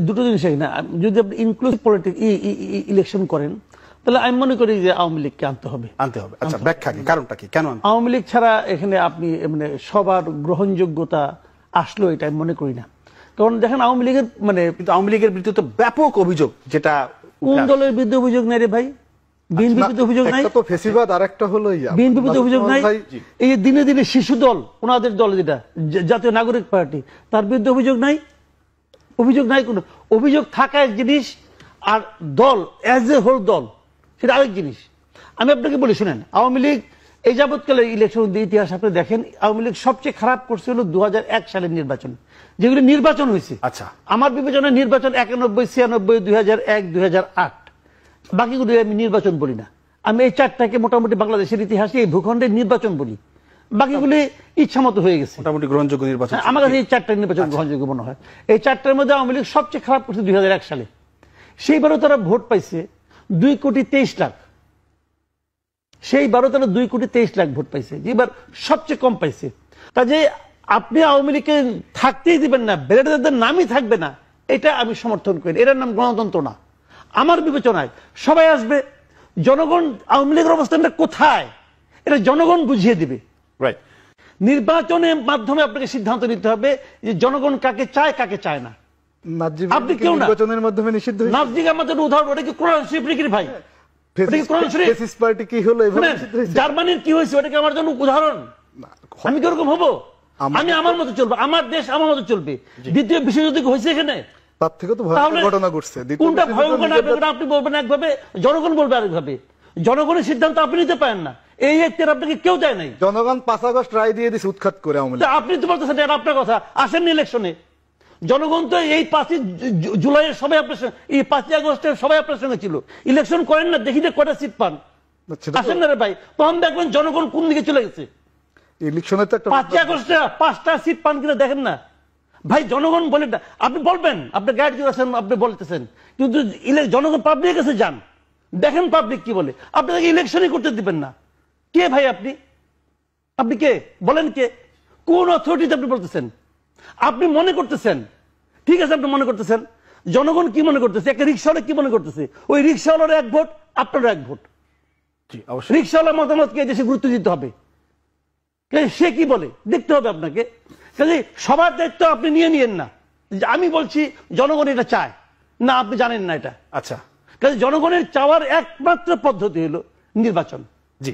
দুটো জিনিস না, যদি আপনি ইনক্লুসিভ পলিটিক্স ইলেকশন করেন তাহলে আমি মনে করি যে আওয়ামী লীগকে আনতে হবে। আচ্ছা, ব্যাখ্যা কি, কারণটা কি, কেন আওয়ামী লীগ ছাড়া এখানে আপনি মানে সবার গ্রহণযোগ্যতা আসলো এটা আমি মনে করি না। কারণ দেখেন আওয়ামী লীগের কিন্তু আওয়ামী লীগের বিরুদ্ধে তো ব্যাপক অভিযোগ, যেটা কোন দলের বিরুদ্ধে অভিযোগ নাই রে ভাই? বিএনপির বিরুদ্ধে অভিযোগ নাই, একটা তো ফেসিবাদ, আরেকটা হলো বিএনপির বিরুদ্ধে অভিযোগ নাই। এই যে দিনে দিনে শিশু দল, ওনাদের দল যেটা জাতীয় নাগরিক পার্টি, তার বিরুদ্ধে অভিযোগ নাই। অভিযোগ নাই কোন, অভিযোগ থাকা এক জিনিস আর দল অ্যাজ এ হোল দল সেটা আরেক জিনিস। আমি আপনাকে বলি শুনেন, আওয়ামী লীগ এই যাবৎকালে ইলেকশন ইতিহাস আপনি দেখেন, আওয়ামী লীগ সবচেয়ে খারাপ করছে হলো 2001 সালের নির্বাচন, যেগুলি নির্বাচন হয়েছে। আচ্ছা, আমার বিবেচনায় নির্বাচন 91, 96, 2001, 2008, বাকিগুলি আমি নির্বাচন বলি না। আমি এই চারটাকে মোটামুটি বাংলাদেশের ইতিহাসে এই ভূখণ্ডের নির্বাচন বলি, বাকিগুলি ইচ্ছা মতো হয়ে গেছে। মোটামুটি গ্রহণযোগ্য নির্বাচন আমার কাছে এই চারটা নির্বাচন গ্রহণযোগ্য মনে হয়। এই চারটার মধ্যে আওয়ামী লীগ সবচেয়ে খারাপ করছে 2001 সালে। সেইবারও তারা ভোট পাইছে 2,23,00,000। সেইবারও তারা 2,23,00,000 ভোট পাইছে, যেবার সবচেয়ে কম পাইছে। কাজে আপনি আওয়ামী লীগকে থাকতেই দিবেন না, ব্যালটে নামই থাকবে না, এটা আমি সমর্থন করি। এটার নাম গণতন্ত্র না আমার বিবেচনায়। সবাই আসবে, জনগণ আওয়ামী লীগের অবস্থানটা কোথায় এটা জনগণ বুঝিয়ে দিবে। রাইট, নির্বাচনের মাধ্যমে আপনাকে সিদ্ধান্ত নিতে হবে যে জনগণ কাকে চায় কাকে চায় না। আপনি কেউ না নির্বাচনের মাধ্যমে নিষিদ্ধ হয়েছে। নাজিক আমাদের উদাহরণ, ওটা কি কোরআন শরীফ নাকি ভাই? ফ্যাসিস্ট পার্টি কি হলো, জার্মানির কি হয়েছে, ওটা কি আমার জন্য উদাহরণ? আমি কিরকম হবো? আমি আমার মতো চলবো, আমার দেশ আমার মতো চলবে। দ্বিতীয় বিশ্বযুদ্ধ হয়েছে এখানে, তার থেকে তো ভয়ঙ্কর ঘটনা ঘটছে। কোনটা ভয়ঙ্কর আপনি বলবেন একভাবে, জনগণ বলবে আরেকভাবে। জনগণের সিদ্ধান্ত আপনি নিতে পারেন না, এই এখতিয়ার আপনাকে কেউ দেয় নাই। জনগণ 5 আগস্ট রায় দিয়ে দিয়েছে উৎখাত করে। আপনি তো বলতেছেন এটা আপনার কথা, আসেননি ইলেকশনে। জনগণ তো এই 5 জুলাইয়ের সবাই আপনার সঙ্গে, এই 5 আগস্টের সবাই আপনার সঙ্গে ছিল। ইলেকশন করেন না, দেখি না কয়টা সিট পান। আসেন না রে ভাই, তখন দেখবেন জনগণ কোন দিকে চলে গেছে। ইলেকশনে তো 5 আগস্টে 5টা সিট পান কিনা দেখেন না ভাই। জনগণ বলে না, আপনি বলবেন, আপনি গাইড আছেন, আপনি বলতেছেন, কিন্তু জনগণ পাবলিকের কাছে যান, দেখেন পাবলিক কি বলে। আপনাকে ইলেকশনই করতে দিবেন না। কে ভাই আপনি? আপনি কে বলেন? কে, কোন অথরিটিতে আপনি বলতেছেন? আপনি মনে করতেছেন, ঠিক আছে, আপনি মনে করতেছেন, জনগণ কি মনে করতেছে, একটা রিক্সাওয়ালা কি মনে করতেছে, ওই রিক্সাওয়ালার 1 ভোট, আপনার 1 ভোট। রিক্সাওয়ালার মতামতকে দেশে গুরুত্ব দিতে হবে। সে কি বলে দেখতে হবে আপনাকে। কাজে সবার দায়িত্ব আপনি নিয়েন না। আমি বলছি জনগণ এটা চায় না, আপনি জানেন না এটা। আচ্ছা, কাজে জনগণের চাওয়ার একমাত্র পদ্ধতি হলো নির্বাচন। জি।